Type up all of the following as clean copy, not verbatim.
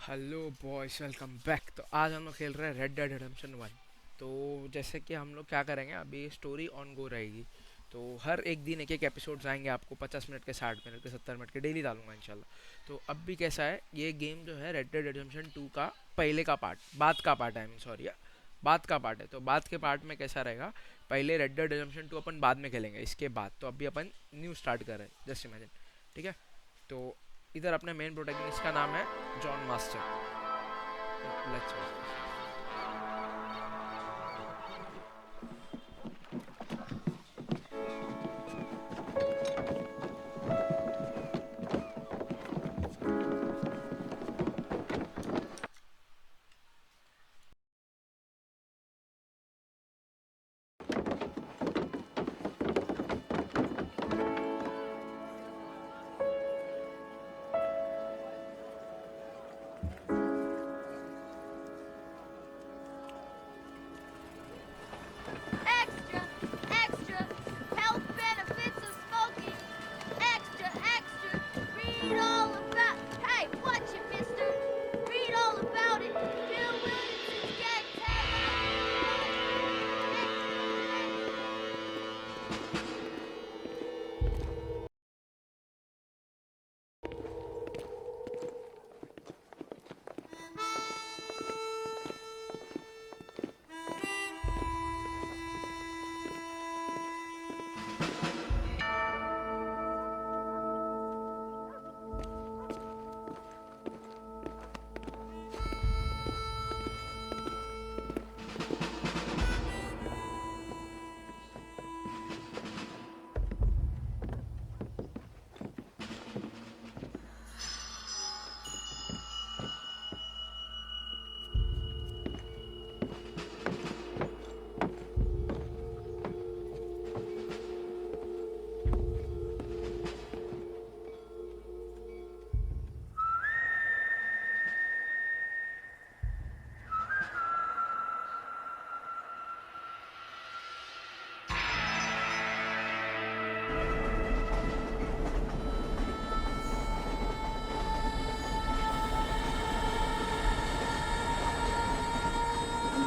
Hello boys, welcome back. तो आज हम लोग खेल रहे हैं रेड डेड रिडेम्पशन 1। तो जैसे कि हम लोग क्या करेंगे, अभी स्टोरी ऑन गो रहेगी। तो हर एक दिन एक एक एपिसोड्स आएंगे आपको, 50 मिनट के, 60 मिनट के, 70 मिनट के, डेली डालूंगा इंशाल्लाह। तो अब भी कैसा है, ये गेम जो है रेड डेड रिडेम्पशन 2 का पहले का पार्ट, बाद का पार्ट है, आई मीन सॉरी, बाद का पार्ट है। तो बाद के पार्ट में कैसा रहेगा, पहले रेड डेड रिडेम्पशन 2 अपन बाद में खेलेंगे इसके बाद। तो अभी अपन न्यू स्टार्ट कर रहे हैं, जस्ट इमेजिन। ठीक है। तो इधर अपने मेन प्रोटैगनिस्ट का नाम है John master. Let's Extra, extra, health benefits of smoking. Extra, extra, read all about. Hey, watch it, mister. Read all about it. Bill Williamson's gang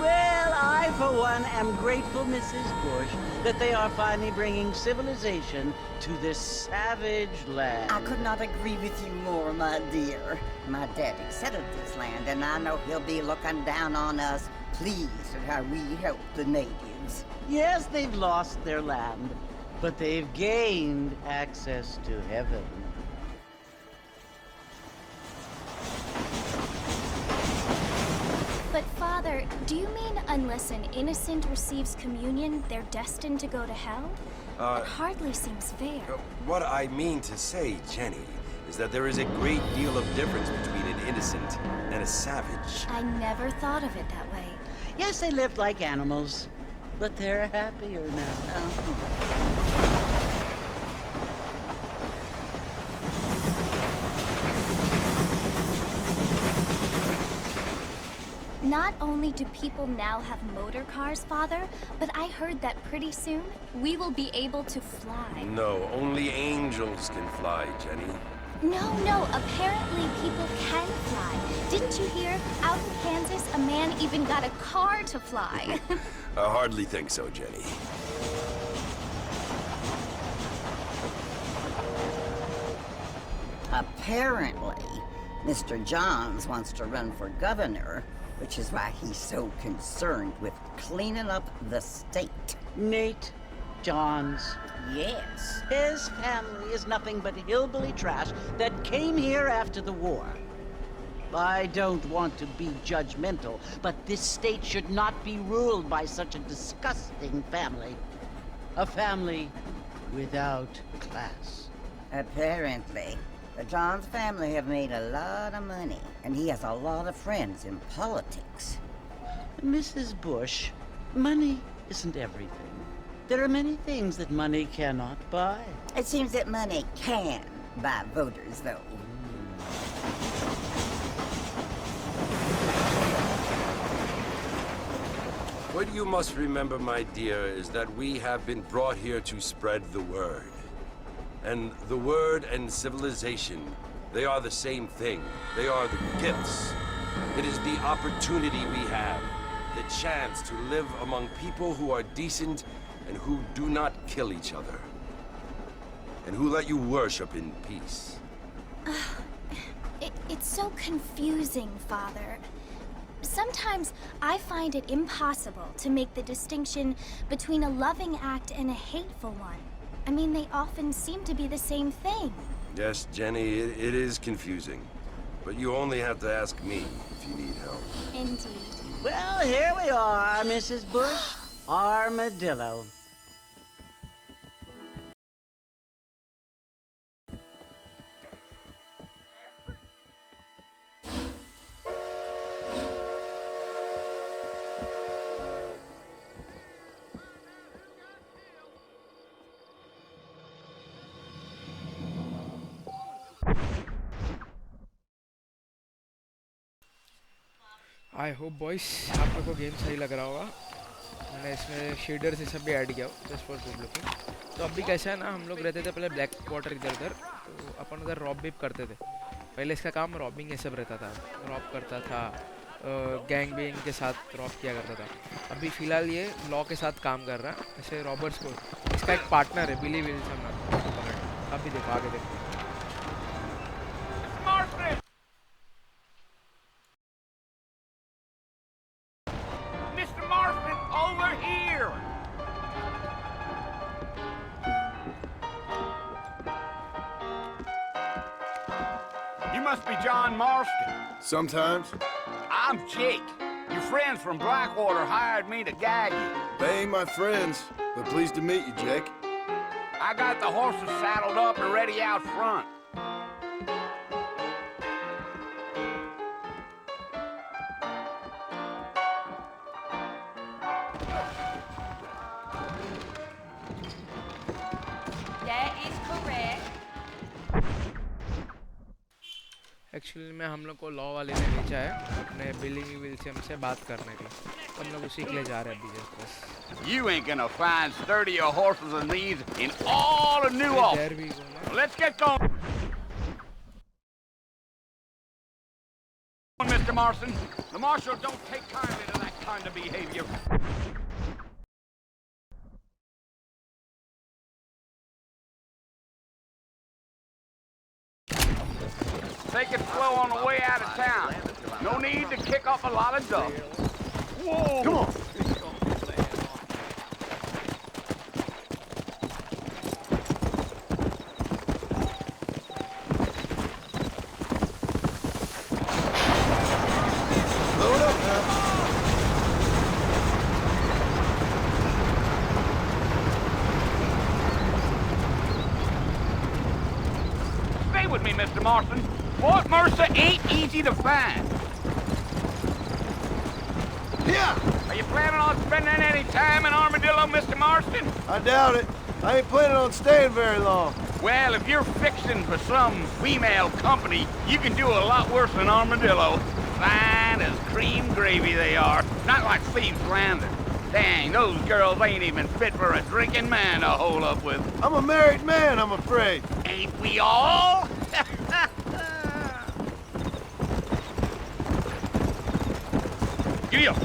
Well, I, for one, am grateful, Mrs. Bush, that they are finally bringing civilization to this savage land. I could not agree with you more, my dear. My daddy settled this land, and I know he'll be looking down on us, pleased at how we help the natives. Yes, they've lost their land, but they've gained access to heaven. But Father, do you mean unless an innocent receives communion, they're destined to go to hell? That hardly seems fair. What I mean to say, Jenny, is that there is a great deal of difference between an innocent and a savage. I never thought of it that way. Yes, they lived like animals, but they're happier now. Not only do people now have motor cars, Father, but I heard that pretty soon we will be able to fly. No, only angels can fly, Jenny. No, apparently people can fly. Didn't you hear? Out in Kansas, a man even got a car to fly. I hardly think so, Jenny. Apparently, Mr. Johns wants to run for governor, which is why he's so concerned with cleaning up the state. Nate Johns. Yes. His family is nothing but hillbilly trash that came here after the war. I don't want to be judgmental, but this state should not be ruled by such a disgusting family. A family without class. Apparently. The Johns family have made a lot of money, and he has a lot of friends in politics. Mrs. Bush, money isn't everything. There are many things that money cannot buy. It seems that money can buy voters, though. What you must remember, my dear, is that we have been brought here to spread the word. And the word and civilization, they are the same thing. They are the gifts It is the opportunity we have, the chance to live among people who are decent and who do not kill each other, and who let you worship in peace. It's so confusing, Father. Sometimes I find it impossible to make the distinction between a loving act and a hateful one. I mean, they often seem to be the same thing. Yes, Jenny, it is confusing. But you only have to ask me if you need help. Indeed. Well, here we are, Mrs. Bush. Armadillo. I hope boys आप लोगों को game सही लग रहा होगा। मैंने इसमें shaders ये सब भी ऐड किया हो जस्ट फॉर गुड लुकिंग। तो अभी कैसा है ना, हम लोग रहते थे पहले ब्लैक वाटर इधर उधर, तो अपन उधर रॉब भी करते थे। पहले इसका काम रॉबिंग ये सब रहता था, रॉब करता था, गैंग बेंग के साथ रॉब किया करता था। अभी फ़िलहाल ये लॉ के साथ काम कर रहा है, ऐसे रॉबर्स को। इसका एक पार्टनर है बिली विल्सन नाम। अभी देखो आगे देखो। Over here! You must be John Marston. Sometimes. I'm Jake. Your friends from Blackwater hired me to gag you. They ain't my friends, but pleased to meet you, Jake. I got the horses saddled up and ready out front. Actually में हम लोग को law वाले ने भेजा है अपने बिली Wilson से बात करने के लिए, तो हम लोग उसी के लिए जा रहे हैं अभी जस्ट बस। You ain't gonna find sturdier horses than these in all of New Orleans. Let's get going. Mr. Marston, the marshal don't take kindly to that kind of behavior. Take it slow on the way out of town. No need to kick up a lot of dust. Whoa! Come on! Load up now. Stay with me, Mr. Marston. Fort Mercer ain't easy to find. Yeah! Are you planning on spending any time in Armadillo, Mr. Marston? I doubt it. I ain't planning on staying very long. Well, if you're fixing for some female company, you can do a lot worse than Armadillo. Fine as cream gravy they are. Not like Thieves Landing. Dang, those girls ain't even fit for a drinking man to hole up with. I'm a married man, I'm afraid. Ain't we all? Giddy up.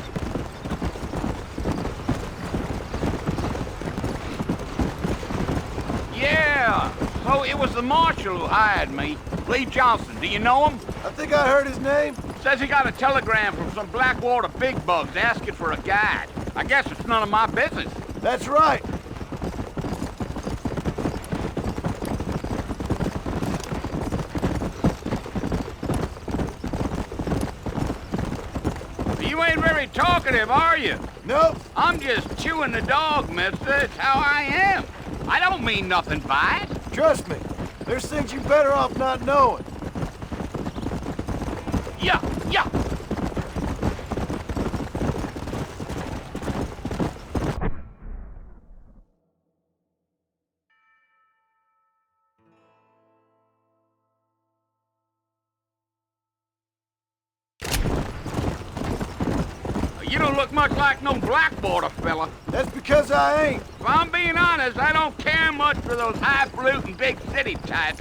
Yeah, so it was the marshal who hired me. Lee Johnson, do you know him? I think I heard his name. Says he got a telegram from some Blackwater big bugs asking for a guide. I guess it's none of my business. That's right. You ain't very talkative, are you? Nope. I'm just chewing the dog, mister. It's how I am. I don't mean nothing by it. Trust me. There's things you better off not knowing. Yeah, yeah. You don't look much like no Blackwater fella. That's because I ain't. If I'm being honest, I don't care much for those highfalutin big city types.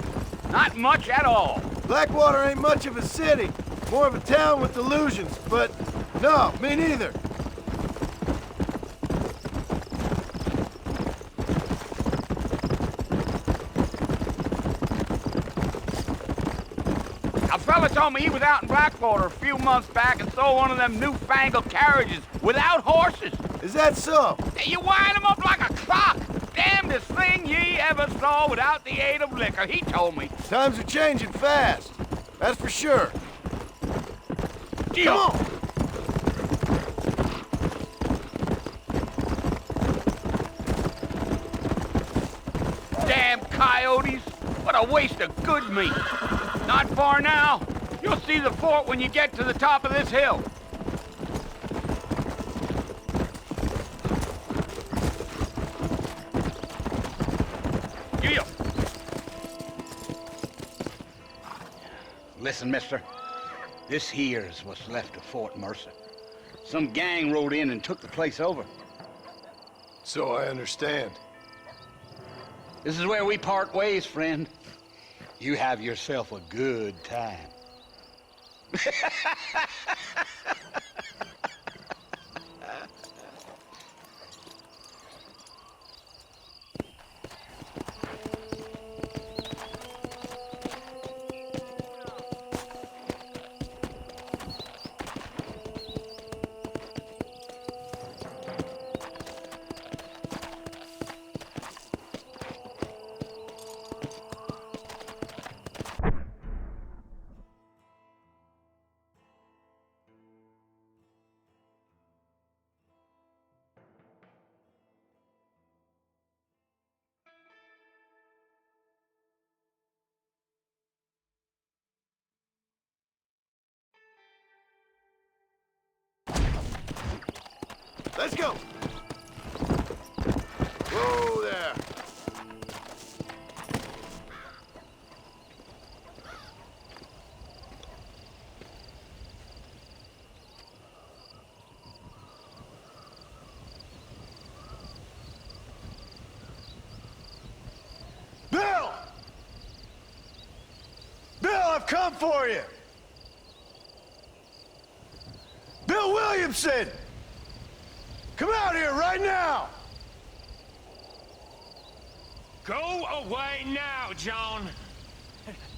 Not much at all. Blackwater ain't much of a city. More of a town with illusions, but no, me neither. A fella told me he was out in Blackwater a few months back and saw one of them newfangled carriages without horses. Is that so? And you wind 'em up like a clock. Damnedest thing ye ever saw without the aid of liquor, he told me. Times are changing fast. That's for sure. Gee, Come on! damn coyotes. What a waste of good meat. Not far now. You'll see the fort when you get to the top of this hill. Yeah. Listen, mister. This here's what's left of Fort Mercer. Some gang rode in and took the place over. So I understand. This is where we part ways, friend. You have yourself a good time. Let's go! Whoa there! Bill! Bill, I've come for you! Bill Williamson! Come out here right now! Go away now, John.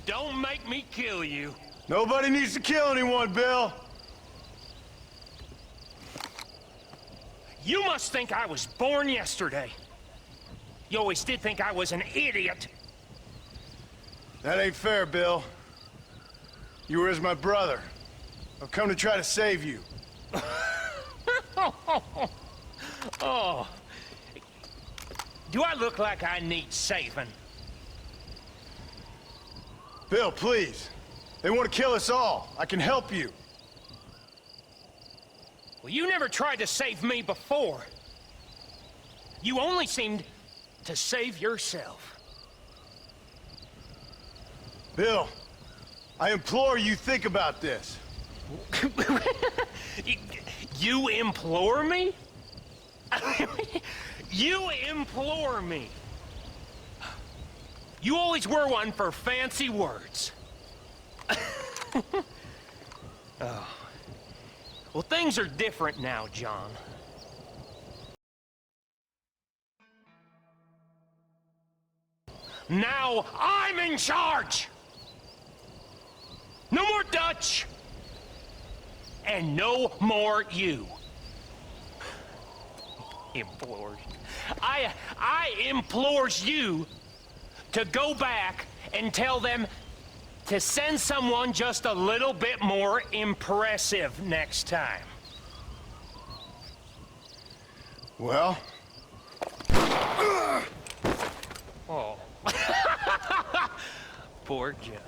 Don't make me kill you. Nobody needs to kill anyone, Bill. You must think I was born yesterday. You always did think I was an idiot. That ain't fair, Bill. You were as my brother. I've come to try to save you. Oh. Do I look like I need saving? Bill, please. They want to kill us all. I can help you. Well, you never tried to save me before. You only seemed to save yourself. Bill, I implore you think about this. You implore me? You implore me. You always were one for fancy words. Oh. Well, things are different now, John. Now I'm in charge! No more Dutch! And no more you. Implores. I implores you to go back and tell them to send someone just a little bit more impressive next time. Well? Oh. Poor John.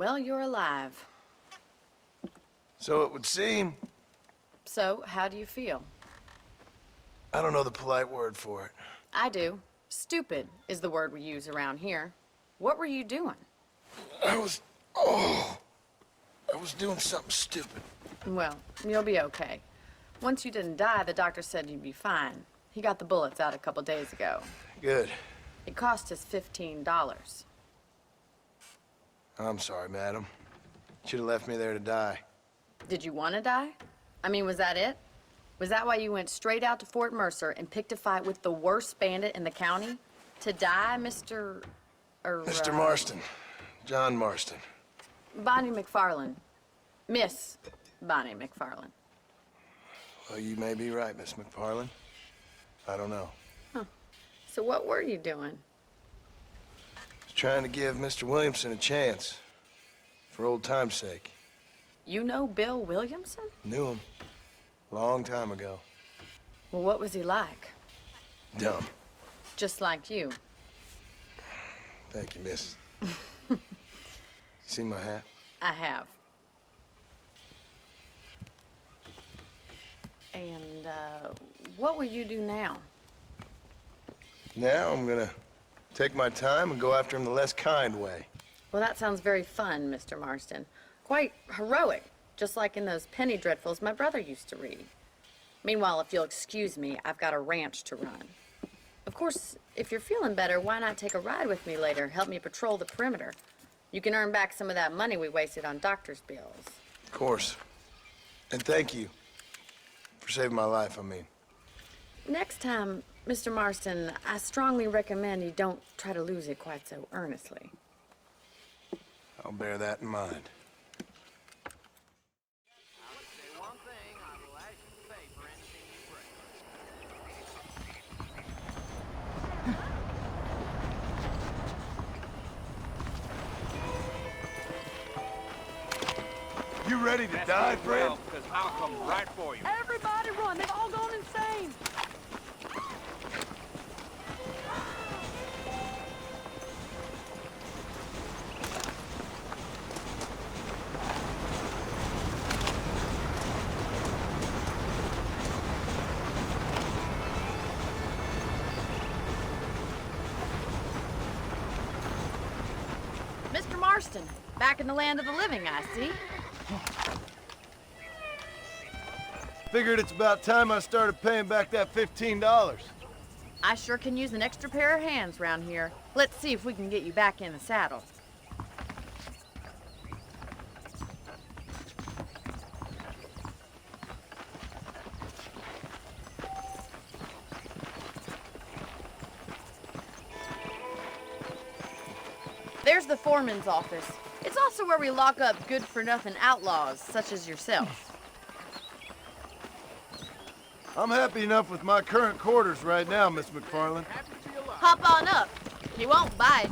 Well, you're alive. So it would seem. So, how do you feel? I don't know the polite word for it. I do. Stupid is the word we use around here. What were you doing? I was doing something stupid. Well, you'll be okay. Once you didn't die, the doctor said you'd be fine. He got the bullets out a couple days ago. Good. It cost us $15. I'm sorry, madam. Should have left me there to die. Did you want to die? I mean, was that it? Was that why you went straight out to Fort Mercer and picked a fight with the worst bandit in the county? To die, Mr. Mr. Marston. John Marston. Bonnie McFarland. Miss Bonnie McFarland. Well, you may be right, Miss McFarland. I don't know. Huh. So what were you doing? I was trying to give Mr. Williamson a chance. For old time's sake. You know Bill Williamson? Knew him. Long time ago. Well, what was he like? Dumb. Just like you. Thank you, miss. See my hat? I have. And, what will you do now? Now I'm gonna take my time and go after him the less kind way. Well, that sounds very fun, Mr. Marston. Quite heroic, just like in those penny dreadfuls my brother used to read. Meanwhile, if you'll excuse me, I've got a ranch to run. Of course, if you're feeling better, why not take a ride with me later? Help me patrol the perimeter. You can earn back some of that money we wasted on doctor's bills. Of course. And thank you. For saving my life, I mean. Next time, Mr. Marston, I strongly recommend you don't try to lose it quite so earnestly. I'll bear that in mind. You ready to die, friend? Because I'll come right for you. Everybody run! They've all gone insane! Mr. Marston, back in the land of the living, I see. Figured it's about time I started paying back that $15. I sure can use an extra pair of hands round here. Let's see if we can get you back in the saddle. There's the foreman's office. It's also where we lock up good-for-nothing outlaws, such as yourself. I'm happy enough with my current quarters right now, Miss McFarland. Hop on up. He won't bite.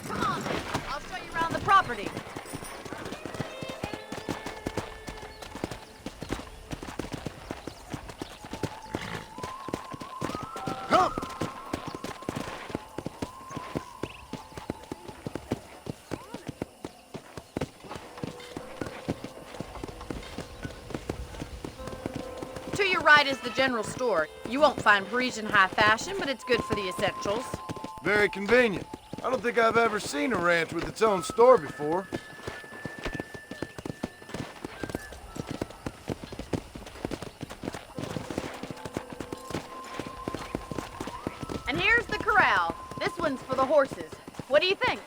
Come on, I'll show you around the property. Come! To your right is the general store. You won't find Parisian high fashion, but it's good for the essentials. Very convenient. I don't think I've ever seen a ranch with its own store before. And here's the corral. This one's for the horses. What do you think?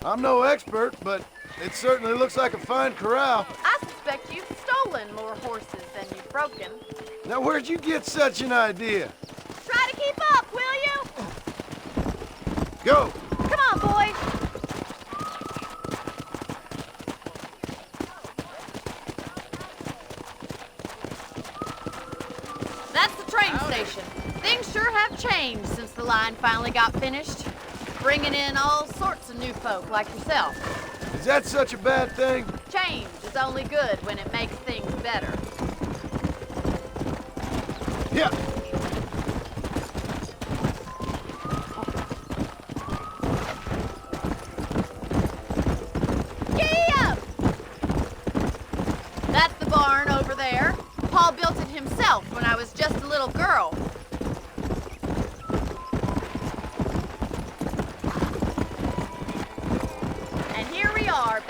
I'm no expert, but it certainly looks like a fine corral. I suspect you've stolen more horses than you've broken. Now, where'd you get such an idea? Try to keep up, will you? Go! Come on, boys. That's the train station. Things sure have changed since the line finally got finished. Bringing in all sorts of new folk like yourself. Is that such a bad thing? Change is only good when it makes things better. Yeah.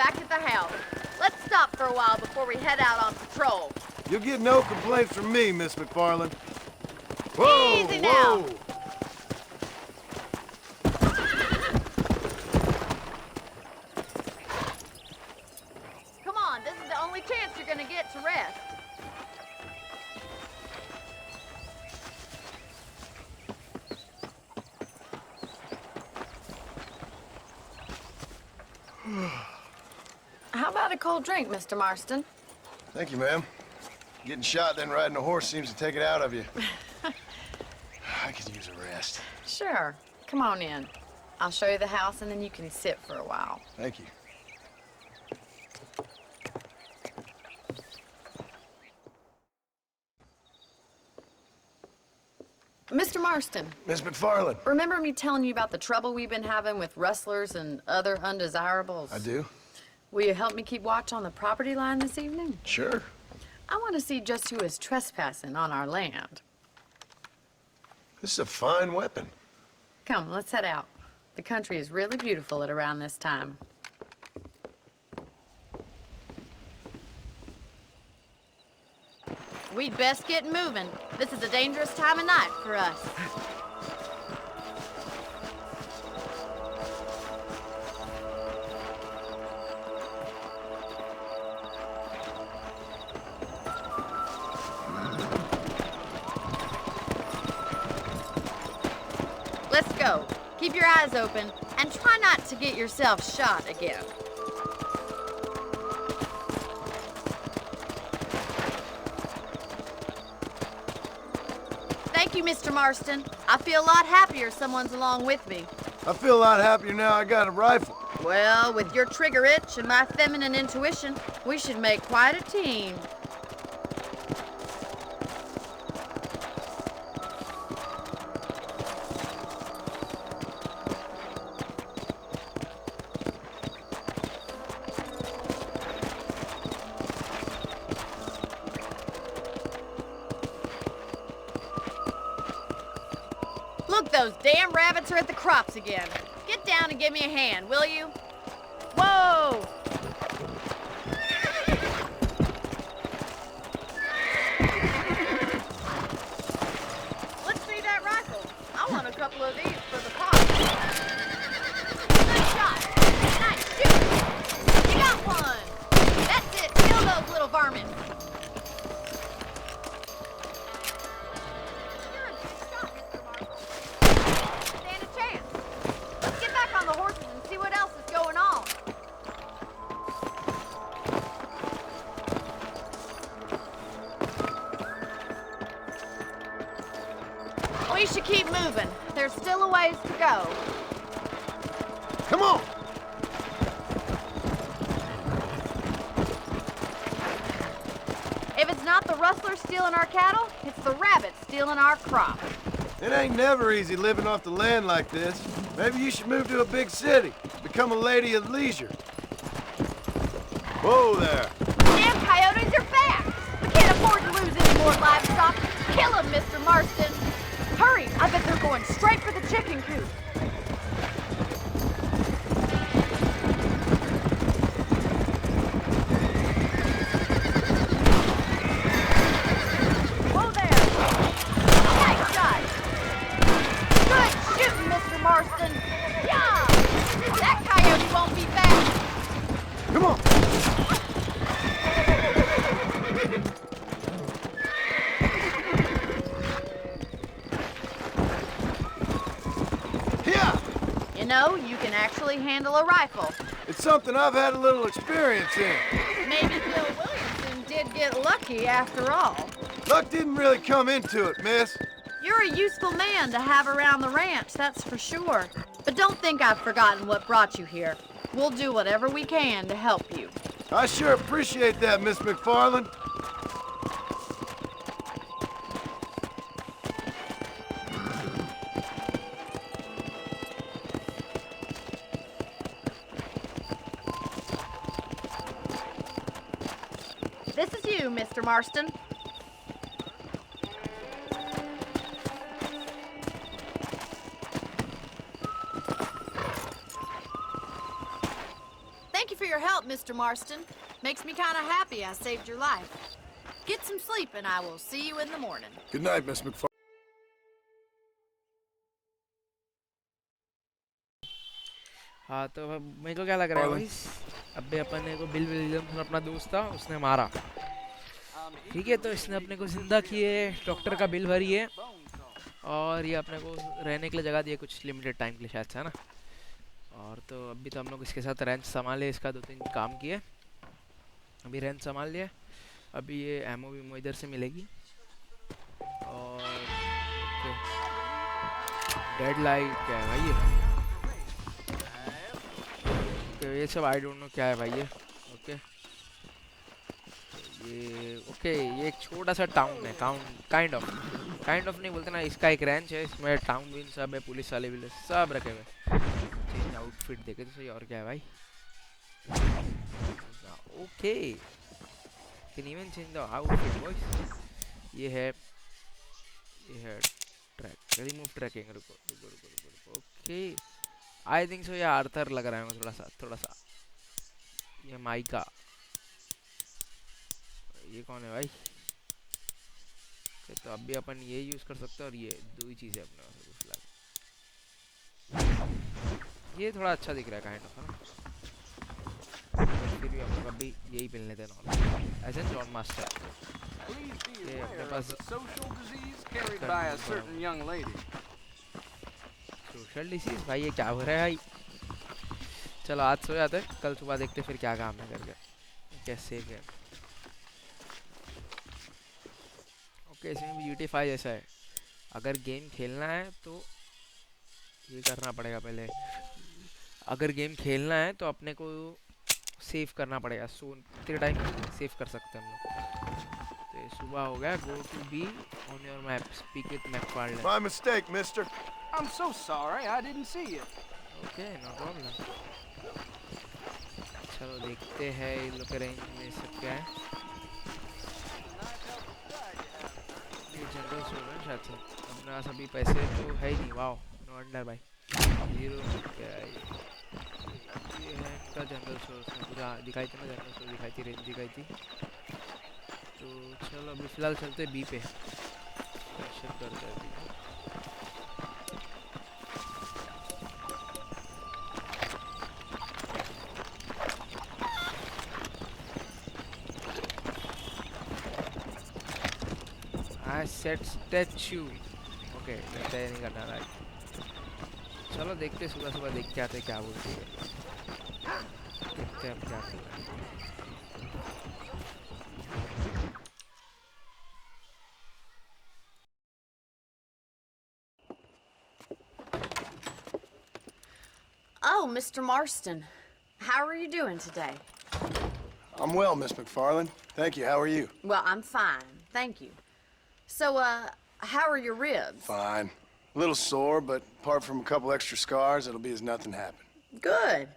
back at the house. Let's stop for a while before we head out on patrol. You'll get no complaints from me, Miss McFarland. Whoa, Easy now. whoa! Come on, this is the only chance you're gonna get to rest. How about a cold drink, Mr. Marston? Thank you, ma'am. Getting shot, then riding a horse seems to take it out of you. I could use a rest. Sure. Come on in. I'll show you the house, and then you can sit for a while. Thank you. Mr. Marston, Miss McFarland. remember me telling you about the trouble we've been having with rustlers and other undesirables? I do? Will you help me keep watch on the property line this evening? Sure. I want to see just who is trespassing on our land. This is a fine weapon. Come, let's head out. The country is really beautiful at around this time. We'd best get moving. This is a dangerous time of night for us. Let's go. Keep your eyes open and try not to get yourself shot again. Thank you, Mr. Marston. I feel a lot happier someone's along with me. I feel a lot happier now I got a rifle. Well, with your trigger itch and my feminine intuition, we should make quite a team. Look, those damn rabbits are at the crops again. Get down and give me a hand, will you? Whoa! Let's see that rifle. I want a couple of these for the pot. Good shot. Nice shoot. You got one. That's it. Kill those little varmints. You're a good shot, Mr. Marshall. Stand a chance. Let's get back on the horses and see what else is going on. We should keep moving. There's still a ways to go. Come on! If it's not the rustler stealing our cattle, it's the rabbits stealing our crop. It ain't never easy living off the land like this. Maybe you should move to a big city. Become a lady of leisure. Whoa there. Damn coyotes are back! We can't afford to lose any more livestock. Kill them, Mr. Marston. Hurry! I bet they're going straight for the chicken coop. Whoa there! Nice shot! Good shooting, Mr. Marston. Yeah! That coyote won't be back. Come on! Here! You know, you can actually handle a rifle. It's something I've had a little experience in. Maybe Bill Williamson did get lucky after all. Luck didn't really come into it, miss. You're a useful man to have around the ranch, that's for sure. But don't think I've forgotten what brought you here. We'll do whatever we can to help you. I sure appreciate that, Miss McFarland. This is you, Mr. Marston. Thank you for your help, Mr. Marston. Makes me kind of happy I saved your life. Get some sleep and I will see you in the morning. Good night, Miss McFarland. हाँ तो अब मेरे को क्या लग रहा है भाई, अबे अपन को बिल विलियम्स अपना दोस्त था, उसने मारा, ठीक है, तो इसने अपने को जिंदा किए, डॉक्टर का बिल भरी है, और ये अपने को रहने के लिए जगह दी है कुछ लिमिटेड टाइम के लिए शायद से, है ना। और तो अभी तो हम लोग इसके साथ रेंच संभाले, इसका 2-3 काम किए, अभी रेंच संभाल लिया, अभी ये एमओ वीमो इधर से मिलेगी, और डेड लाइट क्या है भाई ये सब आई डोंट नो क्या है भाई ये। ओके ये ओके ये एक छोटा सा टाउन है, काइंड ऑफ नहीं बोलते ना, इसका एक रेंच है, इसमें टाउन विन सब है, पुलिस वाले भी सब रखे हुए, चेंज आउटफिट देखे तो सही, और क्या है भाई, okay can even change the outfit boys. ये है ट्रैक, रिमूव ट्रैकिंग, रुको ओके आई थिंक सो ये आर्थर लग रहा है मुझे थोड़ा सा ये माइका, ये कौन है भाई, तो अभी अपन ये यूज कर सकते हैं, और ये 2 ही चीजें अपने पास फिलहाल, ये थोड़ा अच्छा दिख रहा है काइंड ऑफ, है ना, फिर भी हम लोग अभी यही पहन लेते हैं normal as an John master. ये अपने पास सोशल डिसीज भाई, ये क्या हो रहा है भाई, चलो आज सो जाते हैं, कल सुबह देखते फिर क्या काम है करके, कैसे है। ओके इसमें भी यूटिफाई जैसा है, अगर गेम खेलना है तो ये करना पड़ेगा पहले, अगर गेम खेलना है तो अपने को सेव करना पड़ेगा, सो कितने टाइम सेव कर सकते हैं हम लोग। तो सुबह हो गया, go to B on your map, speak with McFarlane. My mistake, mister. I'm so sorry, I didn't see you. Okay no problem, चलो देखते हैं ये लोग रेंज में सब क्या है, ये जनरल स्टोर है शायद से, अपने पास अभी पैसे तो है ही नहीं, वाओ नो वंडर भाई, 0 क्या है ये है इनका जनरल स्टोर, उसमें पूरा दिखाई थी ना, जनरल स्टोर दिखाई थी, रेंज दिखाई थी, तो चलो अभी फ़िलहाल चलते बी पे, एक्शन करते हैं अभी। I said statue, ओके तय नहीं करना राइट, चलो देखते सुबह देख के आते क्या बोलते हैं, देखते हैं हम क्या कर रहे हैं। Oh, Mr. Marston, how are you doing today? I'm well, Miss McFarland. Thank you. How are you? Well, I'm fine, thank you. So, how are your ribs? Fine. A little sore, but apart from a couple extra scars, it'll be as nothing happened. Good.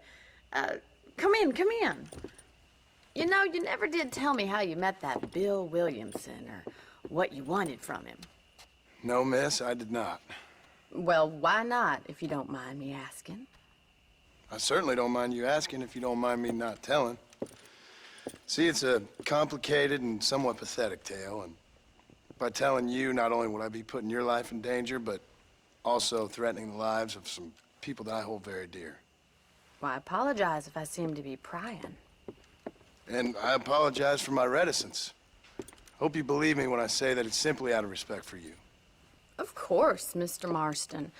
Come in. You know, you never did tell me how you met that Bill Williamson, or what you wanted from him. No, miss, I did not. Well, why not, if you don't mind me asking? I certainly don't mind you asking if you don't mind me not telling. See, it's a complicated and somewhat pathetic tale, and by telling you, not only would I be putting your life in danger, but also threatening the lives of some people that I hold very dear. Well, I apologize if I seem to be prying. And I apologize for my reticence. Hope you believe me when I say that it's simply out of respect for you. Of course, Mr. Marston.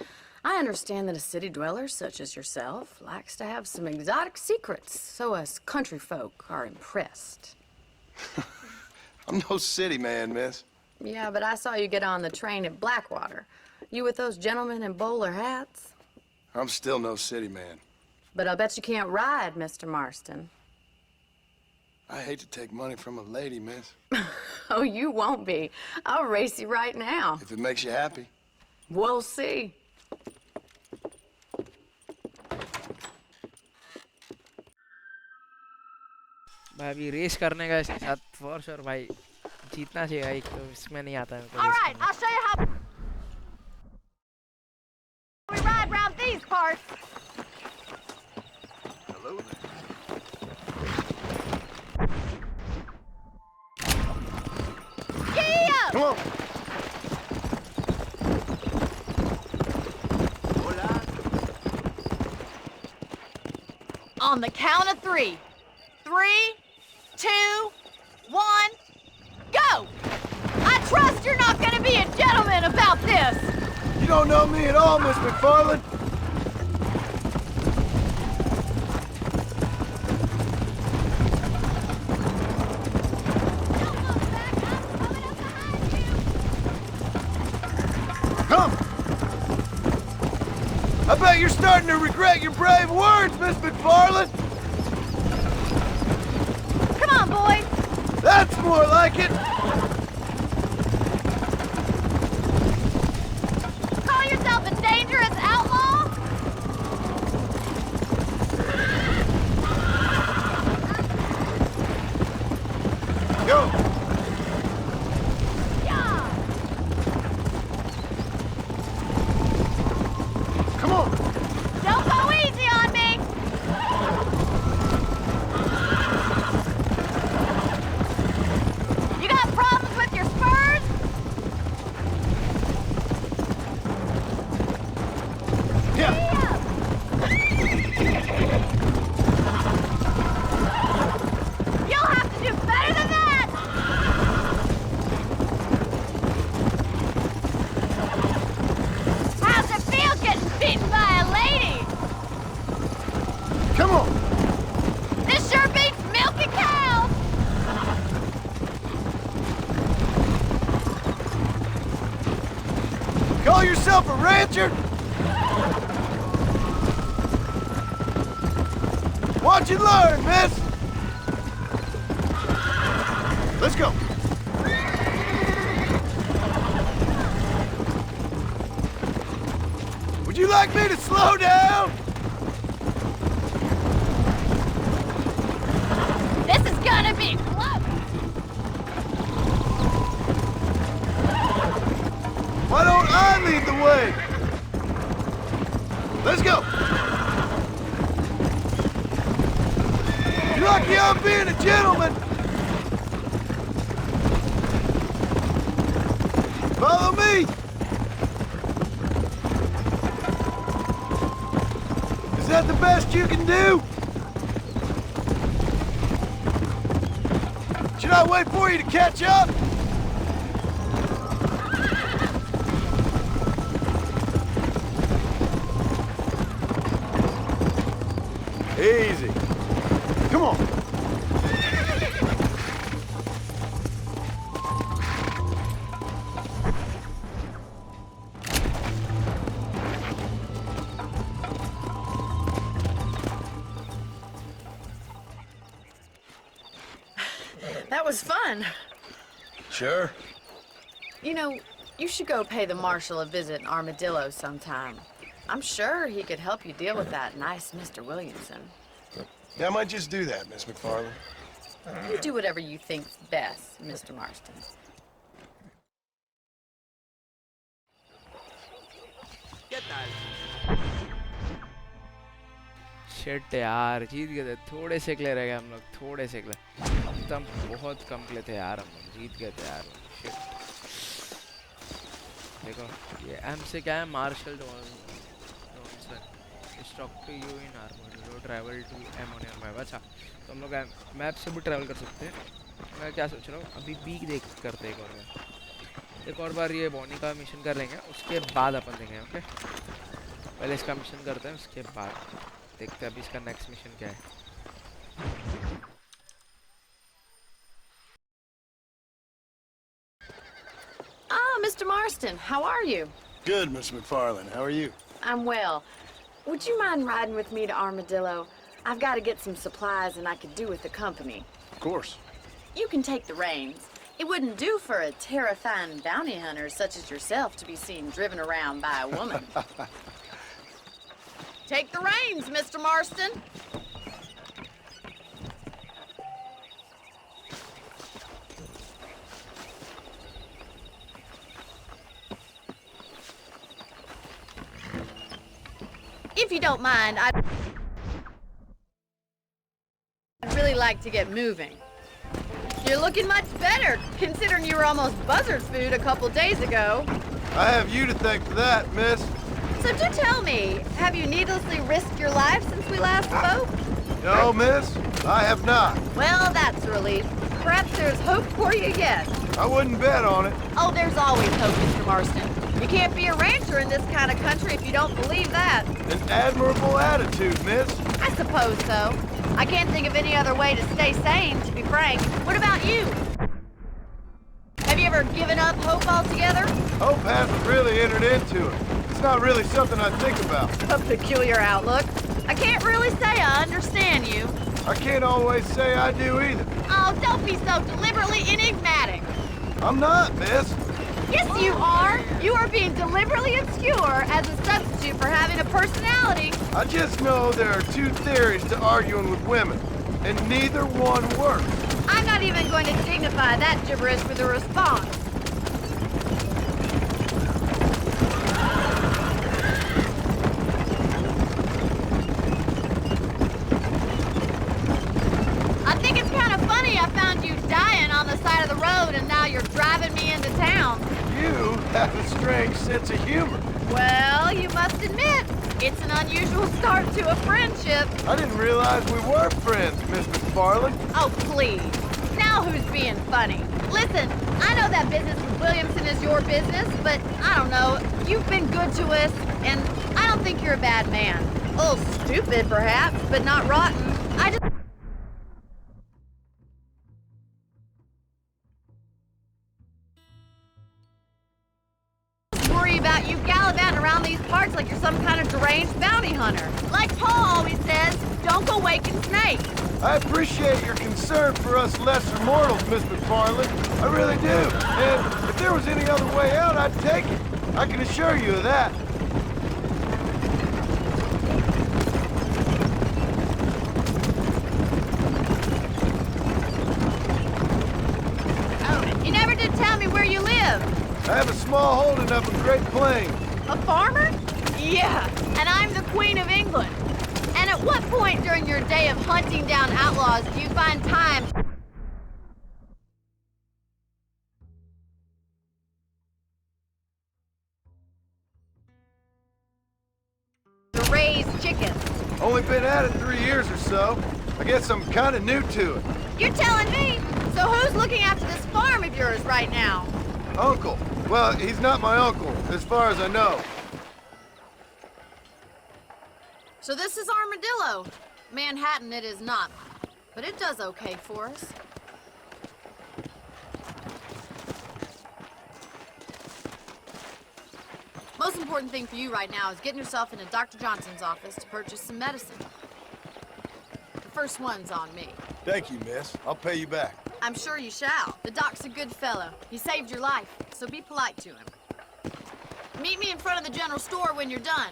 I understand that a city dweller such as yourself likes to have some exotic secrets, so us country folk are impressed. I'm no city man, miss. Yeah, but I saw you get on the train at Blackwater. You with those gentlemen in bowler hats? I'm still no city man. But I'll bet you can't ride, Mr. Marston. I hate to take money from a lady, miss. Oh, you won't be. I'll race you right now. If it makes you happy. We'll see. भाई अभी race करने का इसके साथ for sure भाई जीतना चाहिए भाई, तो इसमें नहीं आता है All right, I'll show you how we ride around these parts. Hello there. Come on. On the count of 3. 3, 2, 1, go! I trust you're not gonna be a gentleman about this! You don't know me at all, Miss McFarland. Come! I bet you're starting to regret your brave words, Miss McFarland! Come on, boys! That's more like it! Call yourself a dangerous outlaw? Go! Yeah! Come on! Don't go easy on me! You got problems with your spurs? Yeah! You'll have to do better than that! How's it feel getting beaten by a lady? Come on! This sure beats milking cows! Call yourself a rancher? Watch and learn, miss! Let's go! Would you like me to slow down? This is gonna be close! Why don't I lead the way? Let's go! You're lucky I'm being a gentleman! Follow me! Is that the best you can do? Should I wait for you to catch up? Easy. Come on. That was fun. Sure. You know, you should go pay the marshal a visit in Armadillo sometime. I'm sure he could help you deal with that nice Mr. Williamson. Yeah, I might just do that, Miss McFarland. You do whatever you think's best, Mr. Marston. Shit यार, जीत गए थे। थोड़े से के लिए रह गए हम लोग, थोड़े से के लिए। एकदम बहुत कम के लिए थे यार, हम लोग जीत गए थे यार। शिट। देखो ये एम से क्या है, Marshal Johnson is talk to you in armour travel to M on your map. अच्छा, तो हम लोग मैप से भी ट्रैवल कर सकते हैं। मैं क्या सोच रहा हूँ, अभी बी देख करते हैं एक और बार ये बॉनी का मिशन कर लेंगे, उसके बाद अपन देखेंगे। ओके, पहले इसका मिशन करते हैं, उसके बाद देखते हैं अभी इसका नेक्स्ट मिशन क्या है। Ah, Mr. Marston, how are you? Good, Miss McFarland. How are you? I'm well. Would you mind riding with me to Armadillo? I've got to get some supplies and I could do with the company. Of course. You can take the reins. It wouldn't do for a terrifying bounty hunter such as yourself to be seen driven around by a woman. Take the reins, Mr. Marston. If you don't mind, I'd really like to get moving. You're looking much better, considering you were almost buzzard food a couple days ago. I have you to thank for that, miss. So do tell me, have you needlessly risked your life since we last spoke? No, miss, I have not. Well, that's a relief. Perhaps there's hope for you yet. I wouldn't bet on it. Oh, there's always hope, Mr. Marston. You can't be a rancher in this kind of country if you don't believe that. An admirable attitude, miss. I suppose so. I can't think of any other way to stay sane, to be frank. What about you? Have you ever given up hope altogether? Hope hasn't really entered into it. It's not really something I think about. A peculiar outlook. I can't really say I understand you. I can't always say I do either. Oh, don't be so deliberately enigmatic. I'm not, miss. Yes, you are. You are being deliberately obscure as a substitute for having a personality. I just know there are two theories to arguing with women, and neither one works. I'm not even going to dignify that gibberish with a response. I think it's kind of funny I found you dying on the side of the road and now you're driving me into town. You have a strange sense of humor. Well, you must admit, it's an unusual start to a friendship. I didn't realize we were friends, Miss McFarland. Oh, please. Now who's being funny? Listen, I know that business with Williamson is your business, but I don't know. You've been good to us, and I don't think you're a bad man. A little stupid, perhaps, but not rotten. I just... worry about you gallivanting around these parts like you're some kind of deranged bounty hunter. Like Paul always says, don't go waking snakes. I appreciate your concern for us lesser mortals, Miss McFarland. I really do. And if there was any other way out, I'd take it. I can assure you of that. Oh, you never did tell me where you live. I have a small holding up in Great Plains. A farmer? Yeah, and I'm the Queen of England. And at what point during your day of hunting down outlaws do you find time to raise chickens? Only been at it 3 years or so. I guess I'm kind of new to it. You're telling me? So who's looking after this farm of yours right now? Uncle. Well, he's not my uncle, as far as I know. So this is Armadillo. Manhattan it is not, but it does okay for us. Most important thing for you right now is getting yourself into Dr. Johnson's office to purchase some medicine. The first one's on me. Thank you, miss. I'll pay you back. I'm sure you shall. The doc's a good fellow. He saved your life, so be polite to him. Meet me in front of the general store when you're done.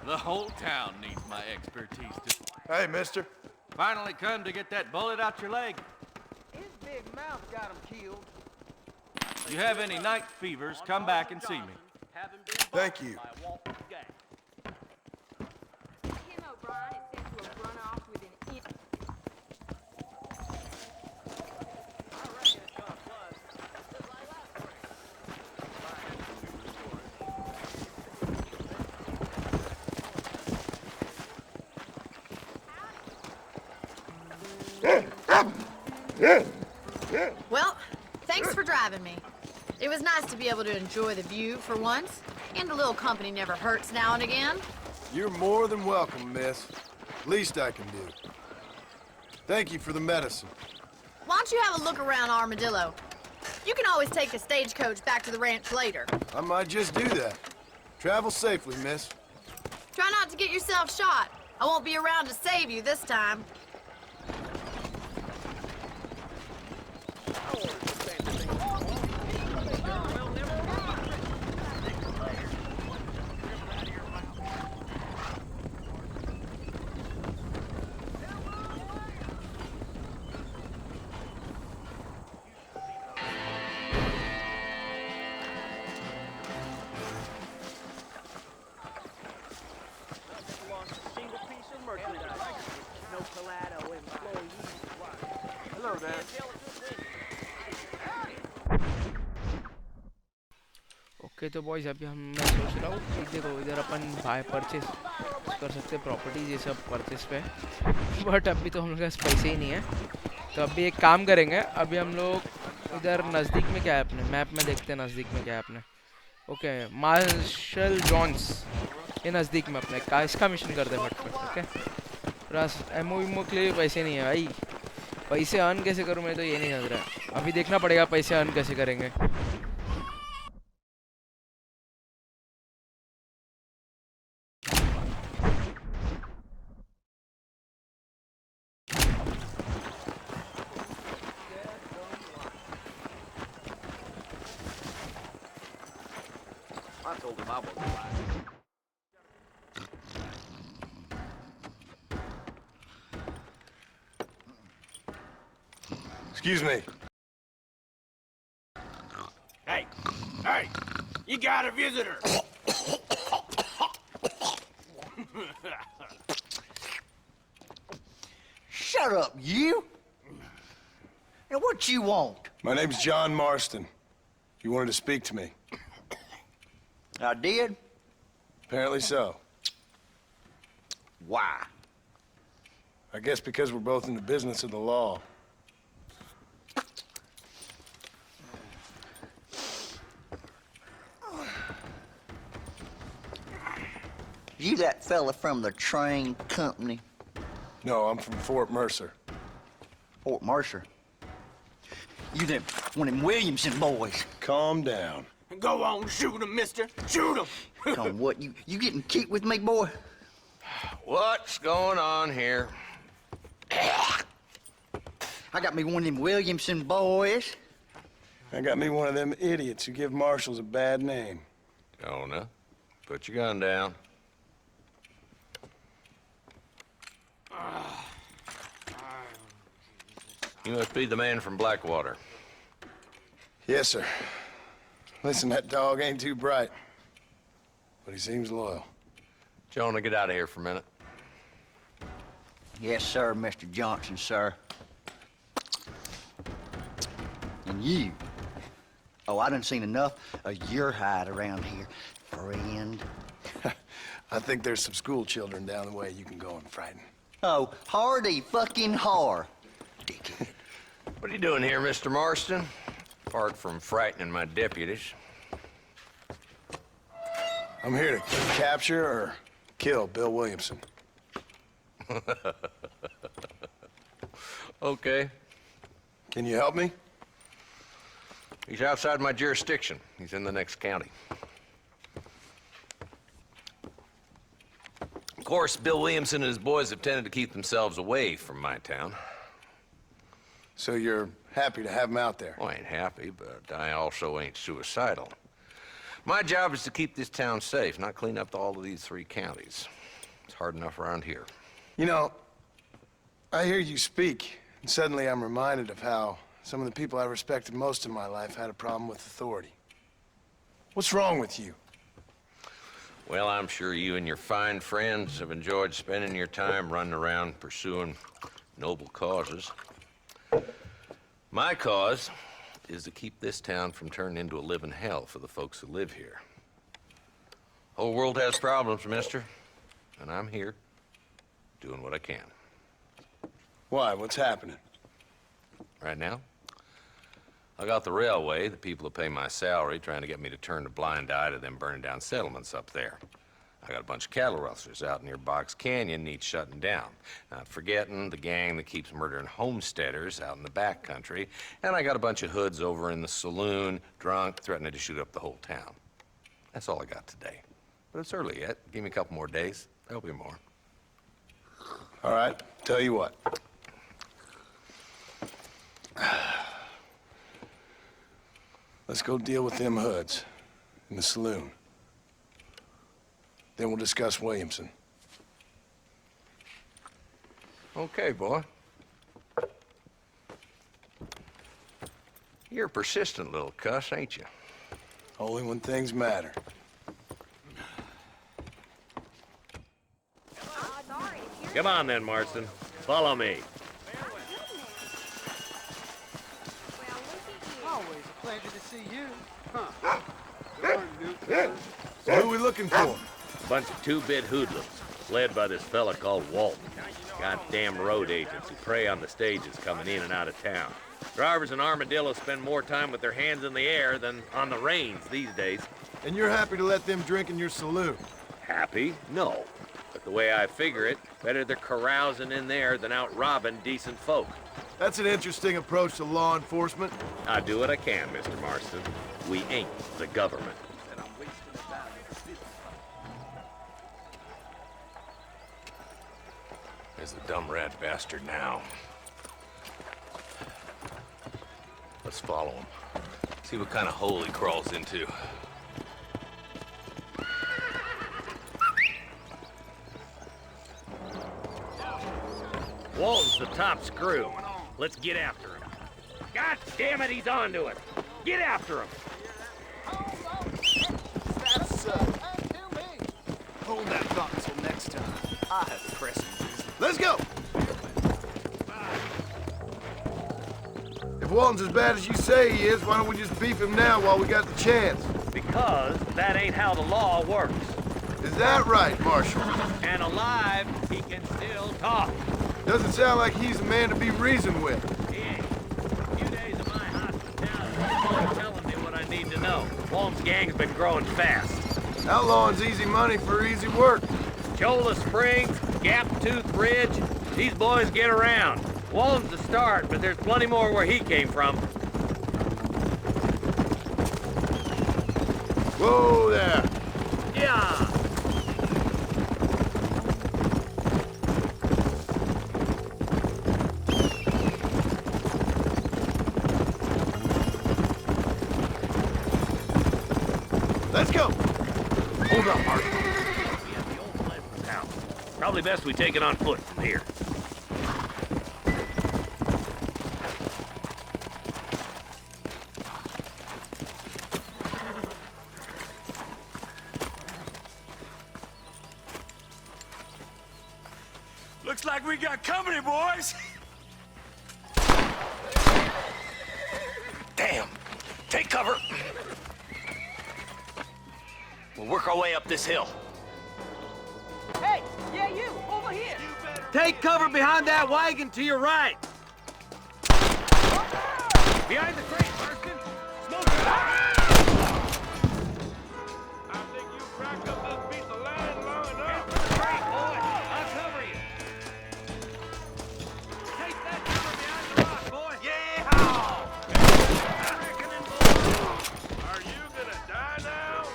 The whole town needs my expertise to... Hey, mister. Finally come to get that bullet out your leg. His big mouth got him killed. You have any night fevers, come back and see me. Thank you. Tim O'Brien is said to have run off with an inch. Well, thanks for driving me. It was nice to be able to enjoy the view for once, and a little company never hurts now and again. You're more than welcome, miss. Least I can do. Thank you for the medicine. Why don't you have a look around Armadillo? You can always take the stagecoach back to the ranch later. I might just do that. Travel safely, miss. Try not to get yourself shot. I won't be around to save you this time. Okay तो boys अभी मैं सोच रहा हूँ कि देखो इधर अपन bye purchase कर सकते हैं प्रॉपर्टीज ये सब परचेस पे, बट अभी तो हम लोग के पास पैसे ही नहीं है। तो अभी एक काम करेंगे, अभी हम लोग इधर नज़दीक में क्या है अपने मैप में देखते हैं नज़दीक में क्या है अपने। ओके मार्शल जॉन्स ये नज़दीक में अपने का इसका मिशन करते हैं फटफट। ओके रस एमओ वीमो के लिए पैसे नहीं है भाई, पैसे अर्न कैसे करूँ मैं तो ये नहीं समझ रहा। अभी देखना पड़ेगा पैसे अर्न कैसे करेंगे। I told him I wasn't lying. Excuse me. Hey, hey, you got a visitor. Shut up, you! And what you want? My name's John Marston. You wanted to speak to me. I did? Apparently so. Why? I guess because we're both in the business of the law. You that fella from the train company? No, I'm from Fort Mercer. Fort Mercer? You them, one of them Williamson boys. Calm down. Go on, shoot him, mister. Shoot him. Come what, you getting cute with me, boy? What's going on here? I got me one of them Williamson boys. I got me one of them idiots who give marshals a bad name. Jonah, put your gun down. You must be the man from Blackwater. Yes, sir. Listen, that dog ain't too bright, but he seems loyal. Jonah, get out of here for a minute. Yes, sir, Mr. Johnson, sir. And you. Oh, I done seen enough of your hide around here, friend. I think there's some school children down the way you can go and frighten. Oh, hardy fucking har. Dickhead. What are you doing here, Mr. Marston? Apart from frightening my deputies. I'm here to capture or kill Bill Williamson. Okay. Can you help me? He's outside my jurisdiction. He's in the next county. Of course, Bill Williamson and his boys have tended to keep themselves away from my town. So you're happy to have him out there? Well, I ain't happy, but I also ain't suicidal. My job is to keep this town safe, not clean up all of these 3 counties. It's hard enough around here. You know, I hear you speak, and suddenly I'm reminded of how some of the people I respected most in my life had a problem with authority. What's wrong with you? Well, I'm sure you and your fine friends have enjoyed spending your time running around pursuing noble causes. My cause is to keep this town from turning into a living hell for the folks who live here. Whole world has problems, mister, and I'm here doing what I can. Why? What's happening? Right now, I got the railway, the people who pay my salary, trying to get me to turn a blind eye to them burning down settlements up there. I got a bunch of cattle rustlers out near Box Canyon needs shutting down. Not forgetting the gang that keeps murdering homesteaders out in the back country. And I got a bunch of hoods over in the saloon, drunk, threatening to shoot up the whole town. That's all I got today. But it's early yet. Give me a couple more days. There'll be more. All right, tell you what. Let's go deal with them hoods in the saloon. Then we'll discuss Williamson. Okay, boy. You're a persistent little cuss, ain't you? Only when things matter. Come on then, Marston. Follow me. Pleasure to see you. Huh. Darn newcomer. So who we looking for? Bunch of two-bit hoodlums, led by this fella called Walton. Goddamn road agents who prey on the stages coming in and out of town. Drivers in Armadillo spend more time with their hands in the air than on the reins these days. And you're happy to let them drink in your saloon? Happy? No. But the way I figure it, better they're carousing in there than out robbing decent folk. That's an interesting approach to law enforcement. I do what I can, Mr. Marston. We ain't the government. There's the dumb rat bastard now. Let's follow him. See what kind of hole he crawls into. Walton's the top screw. Let's get after him. God damn it, he's on to us. Get after him. That's, hold that thought until next time. I have pressing business. Let's go! If Walton's as bad as you say he is, why don't we just beef him now while we got the chance? Because that ain't how the law works. Is that right, Marshal? And alive, he can still talk. Doesn't sound like he's a man to be reasoned with. He ain't. A few days of my hospitality telling me what I need to know. Walton's gang's been growing fast. Outlawing's easy money for easy work. Cholla Springs, Gap Tooth Ridge, these boys get around. Walton's the start, but there's plenty more where he came from. Whoa there! Yeah! Let's go! Hold up, Mark. We have the old Pleasant's house. Probably best we take it on foot from here. Looks like we got company, boys. Damn! Take cover! We'll work our way up this hill. Hey, yeah, you, over here. Take cover behind that wagon to your right. Behind the crate, Marston. Smoke it out. I think you cracked up this piece of land long enough. Get to the crate, boy. I'll cover you. Take that cover behind the rock, boy. Yeah! Are you gonna die now?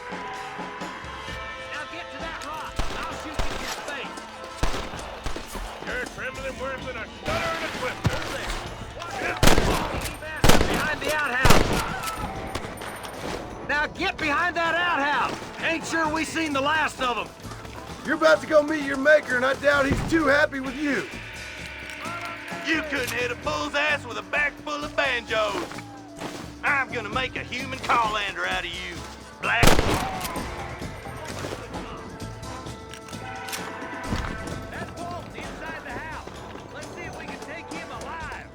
Now get to that rock. I'll shoot you in your face. You're trembling worse than a stutter and a twister. Behind the outhouse. Now get behind that outhouse. Ain't sure we seen the last of them. You're about to go meet your maker, and I doubt he's too happy with you. You couldn't hit a bull's ass with a bag full of banjos. I'm gonna make a human call-lander out of you, Black. That's Walton inside the house. Let's see if we can take him alive.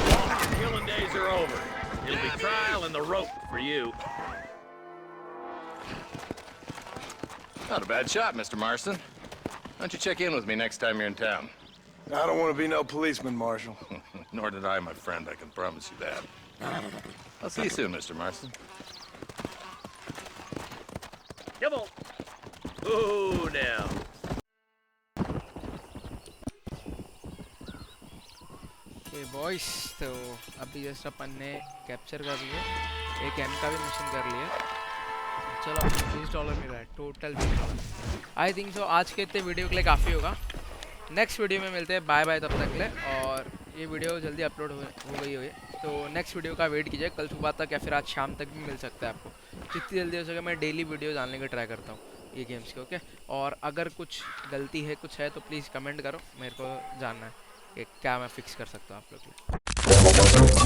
Walton's killing days are over. It'll be trial and the rope for you. Not a bad shot, Mr. Marston. Why don't you check in with me next time you're in town? I don't want to be no policeman, Marshal. Nor did I, my friend. I can promise you that. I'll see you soon, Mr. Marston. Come on. Ooh, now. Okay boys, तो अभी just अपन ने capture कर लिया, एक M का भी mission कर लिया। चलो $20 मिल रहा है, टोटल $20। आई थिंक सो आज के इतने वीडियो के लिए काफ़ी होगा। नेक्स्ट वीडियो में मिलते हैं, बाय बाय तब तक के लिए। और ये वीडियो जल्दी अपलोड हो गई हुई है, तो नेक्स्ट वीडियो का वेट कीजिए, कल सुबह तक या फिर आज शाम तक भी मिल सकता है आपको। जितनी जल्दी हो सके मैं डेली वीडियो डालने का ट्राई करता हूँ ये गेम्स के, ओके। और अगर कुछ गलती है, कुछ है, तो प्लीज़ कमेंट करो, मेरे को जानना है कि क्या मैं फिक्स कर सकता हूँ आप लोग के लिए।